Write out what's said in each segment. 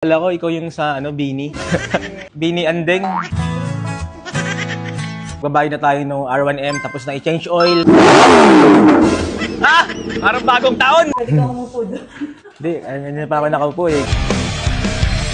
Kala ko ikaw yung sa Bini. Bini Andeng. Babayad na tayo ng R1M tapos na i-change oil. Ah! Parang bagong taon! Pwede ka umupo doon. Hindi, hindi pa ako nakaupo eh.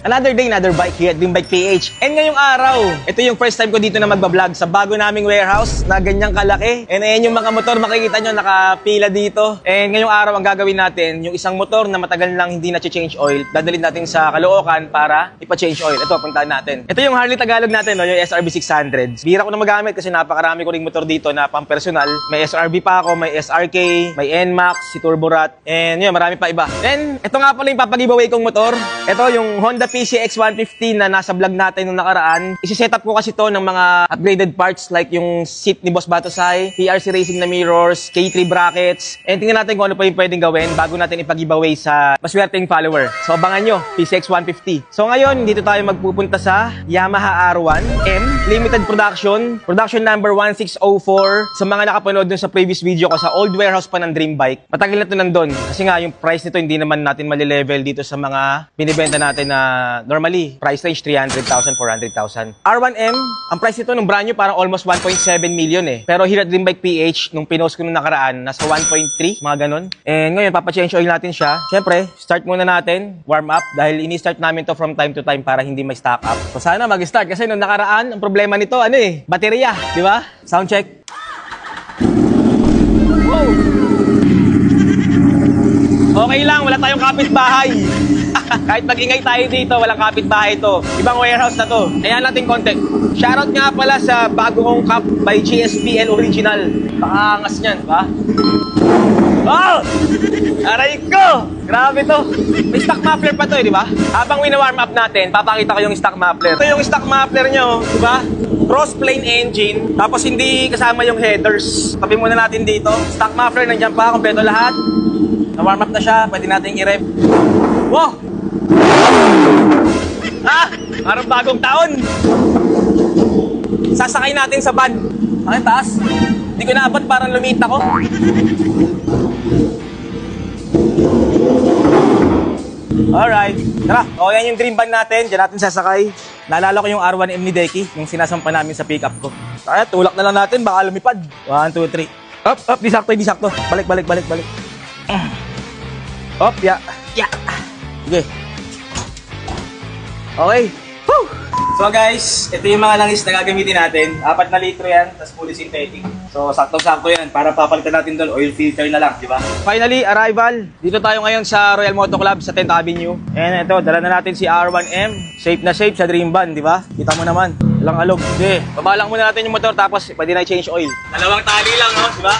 Another day, another bike here at Dream Bike PH. And ngayong araw, ito yung first time ko dito na magbablog sa bago naming warehouse na ganyang kalaki. And ayan yung mga motor, makikita nyo, nakapila dito. And ngayong araw, ang gagawin natin, yung isang motor na matagal lang hindi na-change oil, dadalhin natin sa Caloocan para ipa-change oil. Ito, puntahan natin. Ito yung Harley Tagalog natin, no? Yung SRB 600. Bihira ko na magamit kasi napakarami ko ring motor dito na pang-personal. May SRB pa ako, may SRK, may NMAX, si Turborat, and yun, marami pa iba. And ito nga pala yung papag-giveaway kong motor. Ito yung Honda PCX 150 na nasa vlog natin nung nakaraan. Isi-set up ko kasi to ng mga upgraded parts like yung seat ni Boss Batosay, PRC Racing na mirrors, K3 brackets. And tingnan natin kung ano pa yung pwedeng gawin bago natin ipag-giveaway sa maswerteng follower. So abangan nyo, PCX 150. So ngayon, dito tayo magpupunta sa Yamaha R1M Limited Production, production number 1604. Sa mga nakapanood dun sa previous video ko sa old warehouse pa ng Dream Bike, matagal na to nandun. Kasi nga yung price nito hindi naman natin mali-level dito sa mga binibenta natin na normally, price range 300,000, 400,000. R1M, ang price nito nung brand new parang almost 1.7 million eh. Pero here at Dream Bike PH, nung pinost ko nung nakaraan, nasa 1.3, mga ganun. And ngayon, papachange oil natin siya. Siyempre, start muna natin, warm up, dahil ini-start namin to from time to time para hindi may stock up. So sana mag-start, kasi nung nakaraan, ang problema nito, baterya, di ba? Sound check. Wow! Okay lang, wala tayong kapitbahay. Kahit mag-ingay tayo dito, walang kapitbahay ito. Ibang warehouse na to. Ayan natin konti. Shoutout nga pala sa bagong cup by GSPN Original. Pakangas niyan, ba? Oh! Aray ko! Grabe to. May stock muffler pa to, di ba? Habang wina-warm up natin, papakita ko yung stock muffler. Ito yung stock muffler nyo, di ba? Cross plane engine, tapos hindi kasama yung headers. Tabi muna natin dito. Stock muffler, nandiyan pa, kompleto lahat. Na-warm up na siya, pwede natin i-rev. Wow! Ah! Parang bagong taon! Sasakay natin sa van. Ang taas. Hindi ko naabot, parang lumita ko. Alright. Tara, o yan yung dream van natin. Diyan natin sasakay. Naalala ko yung R1M ni Deki, yung sinasampa namin sa pickup ko. Kaya tulak na lang natin, baka lumipad. 1, 2, 3. Up, up, di sakto. Balik. Up, ya. Yeah. Sige. Okay. Woo! So guys, ito yung mga langis na gagamitin natin. 4 na litro yan, tapos fully synthetic. So sakto-sakto yan para papalitan natin doon. Oil filter na lang, di ba? Finally, arrival. Dito tayo ngayon sa Royal Moto Club sa 10th Avenue. And ito, dala na natin si R1M. Safe na safe sa Dream Van, di ba? Kita mo naman. Walang alog. Sige, babalang muna natin yung motor tapos pwede na i-change oil. Dalawang tali lang, no? Di ba?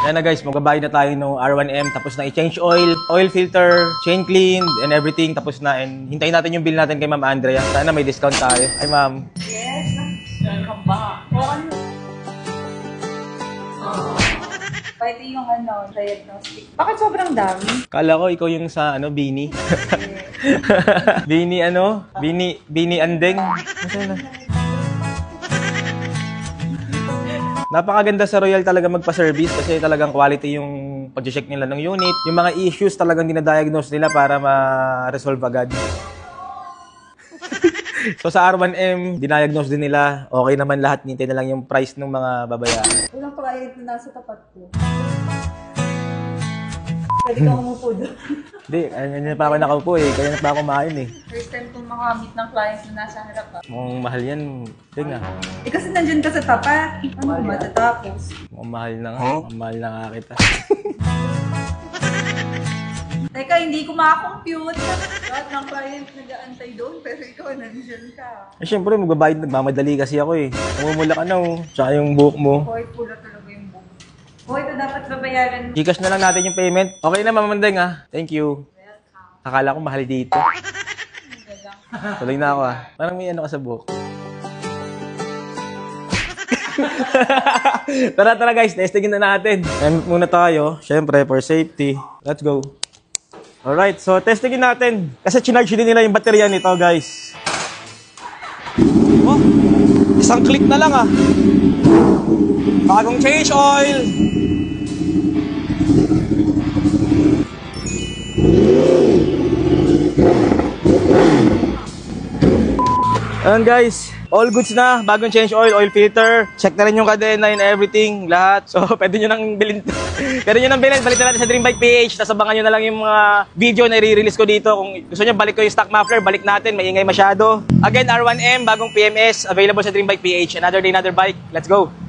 Ayan na guys, magbabayad na tayo ng R1M, tapos na i-change oil, oil filter, chain clean, and everything, tapos na. And hintayin natin yung bill natin kay Ma'am Andrea. Sana may discount tayo. Ay ma'am. Yes. Welcome back. Pwede yung diagnostic. Bakit sobrang dami? Kala ko ikaw yung sa Bini. Bini Andeng. Napakaganda sa Royal talaga magpa-service kasi talagang quality yung pag-check nila ng unit. Yung mga issues talagang dinadiagnose nila para ma-resolve agad. So sa R1M, diniagnose din nila. Okay naman lahat, nintay na lang yung price ng mga babayaran. Walang client na nasa tapat ko. Pwede ka umupo doon. Hindi, hindi pa ako nakaupo eh. Kaya na pa ako kumain eh. First time kong makamit ng client na nasa harap ah. Mukhang mahal yan. Tinga. Eh kasi nandyan ka sa tapat. Ano ba matatapos? Mukhang mahal na nga. Mukhang mahal na nga kita. Teka, hindi ko makakompute. Lahat ng client nag-aantay doon, pero ikaw nandyan ka. Eh syempre, magbabayad, nagmamadali kasi ako eh. Namumula ka na oh. Tsaka yung buhok mo. Hoy, pula talaga yung buhok. O, ito dapat babayaran. Gcash na lang natin yung payment. Okay na, Ma'am Mandeng ha. Thank you. Akala ko mahal dito. Tuloy na ako Parang may ano ka sa buhok. Tara guys, testingin na natin. Payment muna tayo. Siyempre, for safety. Let's go. Alright, so testingin natin. Kasi chinarge din nila yung baterya nito guys. Oh, isang click na lang Bagong change oil. Ayan guys, all goods na, bagong change oil, oil filter, check na rin yung kadena and everything, lahat. So, pwede nyo nang bilhin. Pwede nyo nang bilhin, balik na natin sa Dream Bike PH, tapos abangan nyo na lang yung mga video na i-release ko dito. Kung gusto nyo, balik ko yung stock muffler, balik natin, maingay masyado. Again, R1M, bagong PMS, available sa Dream Bike PH. Another day, another bike. Let's go!